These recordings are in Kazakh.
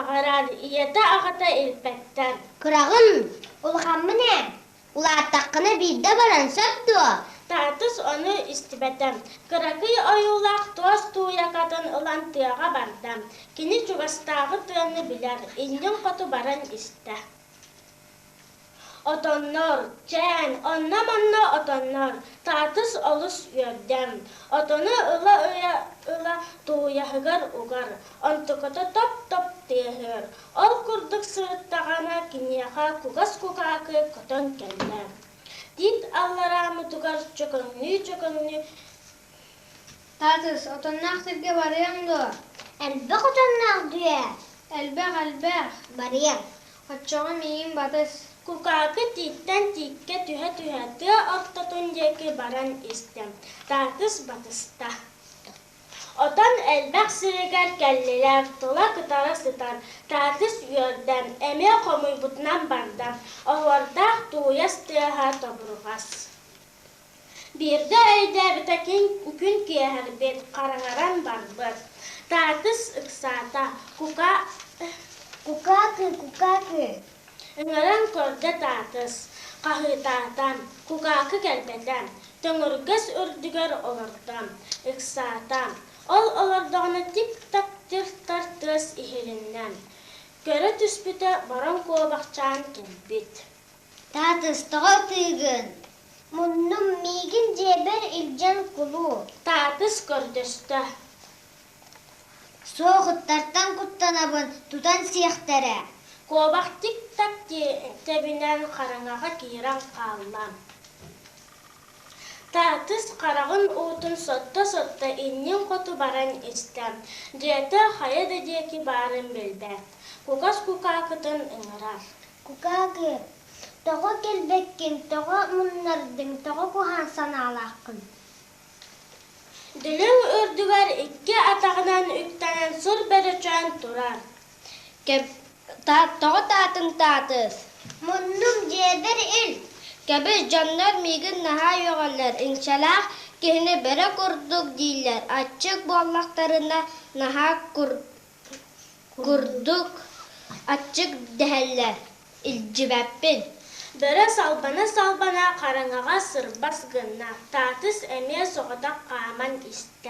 ағарар, иеті ағата елпеттер. Кырағын, улхан міне, улаттаққыны бидді баран сөпті. Татыс оны истибетем. Кыракый ойулақ тоз туякатын ылан тыяға бардам. Кини чугастағы тыяны билер, иннен қоту баран исте. Otonnor, çen, onna otonnor, tatız olus yördem. Otonu ıla tuğyahıgar ugar, ontukota top teyhör. Ol kurduk sırıttağana kinyaha kugas kukakı koton keller. Dit allaramı tugar çökönlü. Tatız, otonnaq tirge barıyamdı. Elbek otonnaq düye. Elbek. Barıyam. Otçoğum iyiyim batız. Kukakı titten tikke tühe ortatun yeki baran istem. Tatız batısta. Otan elbek sürüger kelliler, tola kıtara sıtar. Tatız yördem, eme komuy butnan bardam. Ovardağ tuğyas tüha toburğas. Bir de öyde bitekin gün kiyeher bet karangaran barbır. Tatız ıksata, Kukakı. Ыңыран көрді татыс, қағытатам, кукакы кәлбетам, төңіргіз үрдігер олырдам, ықсатам. Ол олырдағыны тик-так тір-тартыс ихеліннен. Көрі түспіті баран көбақчан кәлбет. Татыс тұға тыгын. Мұнным мейгін жебер илжан кулу. Татыс көрдісті. Соғыттартан құттанабын тұтан сияқтары. Көбақ тик-так тебінен қараңаға кейран қалам. Татыс қарағын ұтын сотта иннен қоту баран істем. Жеті қайыды декі барын білбе. Кукас кукакытын ыңырар. Кукакы. Тоғы келбеккен, тоғы мұннардың, тоғы кухан саналаққын. Дүлің үрдігер икки атағынан үктенен сұр бәрічен тұрар. Тоғы татың татыз. Мұнным жебер ил. Кәбіз жаннар мигін наға yoğallar. İnşallah kehine bere kurduk deyiller. Açık bollaqlarına nağa kurduk. Açık deheller. İlcibeppin. Бөрі салбана қараңаға сырбас гынна. Татыс әме соғыдақ қаман істі.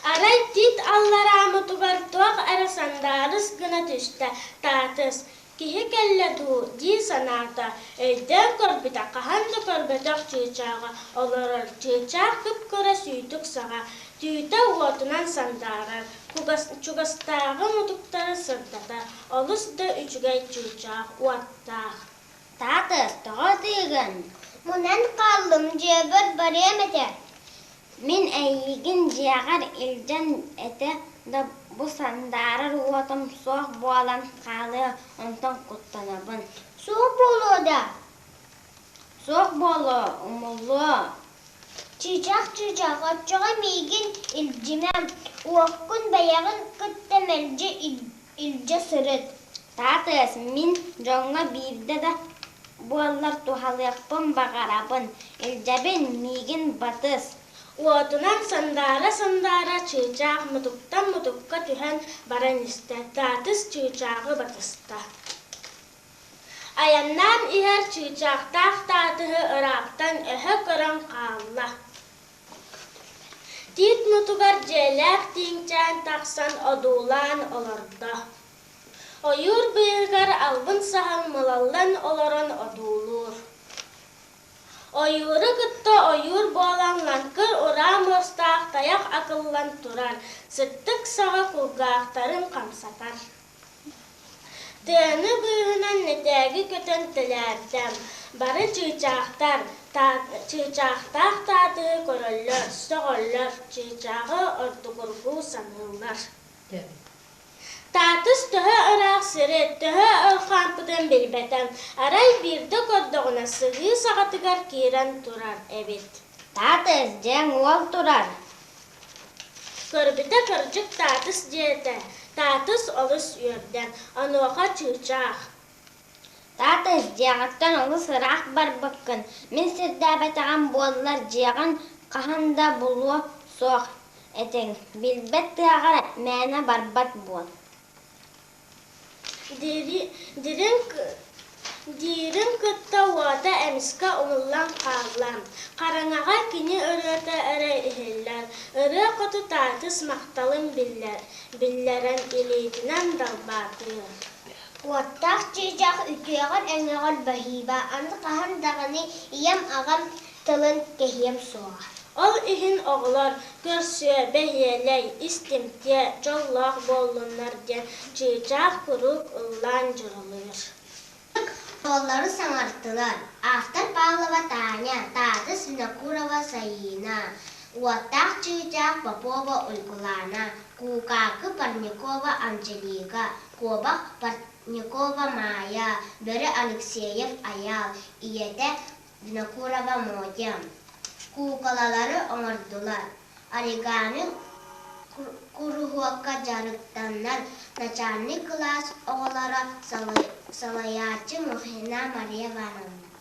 Арай тит алларамы тугар туақ арасандарыс гына түсті. Татыс кихи кәлі ду ди санарда. Өйден көрбіті қаханды көрбітіқ чүйчаға. Оларыр чүйчақ күп көрі сүйдік саға. Түйті уотынан сандарар. Чугастағы мұтықтары сырдата. Олысды үчігай чүйчақ уаттақ. Татыс, тұға тыгын. Мұнан қалым жебір баремеді. Min әйігін жиағар илжан әті да bu sandarır uatım soğuk boğalan qalı ondan kuttanabın. Soğuk bolu da. Soğuk bolu, umullu. Çiçak atçağa meygin ilcimem. Uakkun bayağın kıttamelci ilce sırıt. Tatız, min jonga birde de boğalar tuhalıqpın bağarabın. İlcebin meygin batız. Uotunan sandara çığcaq mutukka tühen baran iste. Tatız çığcağı batısta. Ayandan iher çığcaqtaq tatığı ıraqtan öhö kıran qalla. Tit mutugar jelek tiңчән taqsan odulan olorda. Oyur bıyıgar alvın sahal mılallan oloron odulur. Oyuru gıtta oyur boğalanlankır uram ostaq tayak akıllan turar. Sırttık sağa kulgaqtarın kamsatar. Tığını bıyığınan netegi kötön tilərdəm. Barı çığcaqtar, çığcaqtaq tadığı köröllör, soğollör, çığcağı orduqurgu sanırlar. Tatız tühü ıraq sırıt, tühü ırqampıdın bilbetem. Aray birde kodduğuna sığı sağatıgar kiren turar, evet. Tatız, jen ol turar. Körbüte kırcık tatız jete, tatız olus yördem, anuaqa çığcaq. Tatız, jeğattan olus ıraq bar bakın. Min sirdabetağın bollar jeğan qahanda bulu soğuk etin. Bilbet tığagar məna barbat bol. Дирин кытта уата эмиска умуллан қаллам. Қараңаға кини ырыта әрі ихиллер. Ыры қоту татыс мақталын биллерен илейтінен далбаты. Уаттақ чыжақ үтіяғыр әңіғыр бахиба, анды қахан дағыны ием ағам тылын кехием соға. Ол ихин оғылар көрсө бәйелей истемте жоллақ болунар ден чыжақ күрік ұллан жұрылыр. Олары саңартылар. Автор Павлова Таня, Татыс Винокурова Саина, Уаттақ чыжақ Попова Ольгулана, Кукакы Парникова Анжелика, Кобақ Парникова Майя, Бөрі Алексеев Аял, Иеті Винокурова Модя. Кукалалары оңырдылар. Оригами курухуакка жарыктаннар. Начальник класс оғылары Салаячы Мухина Мария Ивановна.